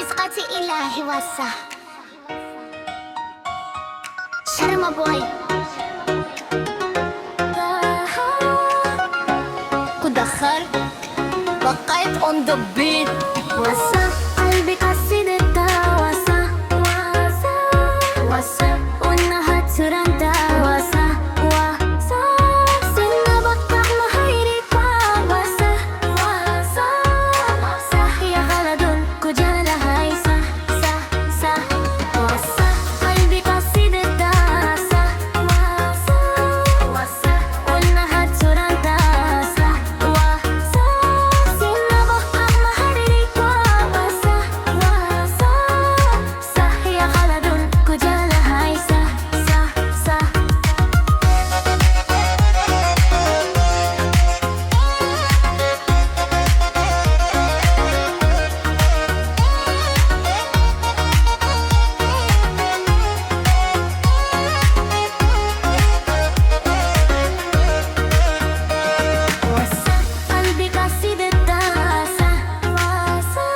رزقتي إلهي وسع شرم بوي كدخل بقيت on the beat وسع قلبي قصيدة وسع وسع وسع ونهت سرنتا وسع وسع سنة بطع مهيرك وسع وسع وسع يا غلد كجالة هاي سع سع سع وسع قلبي قصيدة سع وسع وسع ونهت سرنتا سع وسع سنة بطع مهيرك وسع وسع سع يا غلد كجالة هاي سع سع سع وسع قلبي قصيدة سع وسع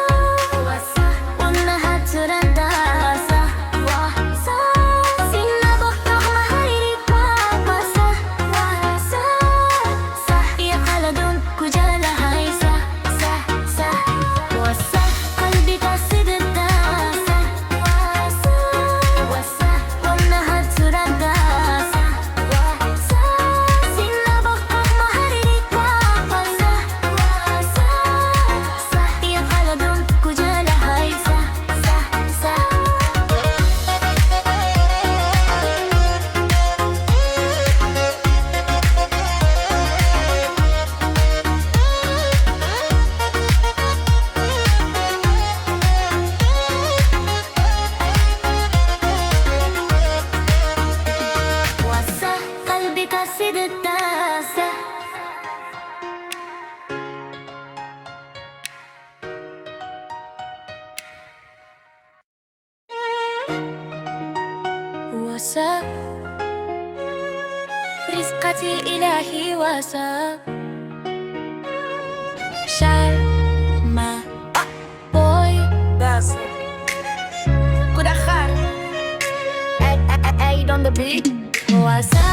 وسع ونهت سرنتا سع وسع سنة بطع مهيرك وسع وسع سع يا خلد كجالة هاي سع سع سع وسع قلبي قصيدة سع وسع وسع ونهت سرنتا سع وسع سنة بطع مهيرك وسع وسع سع يا خلد كجالة هاي سع سع سع وسع قلبي قصيدة سع وسع رزقتي إلهي وسع شرم بوي كدخل I on the beat وسع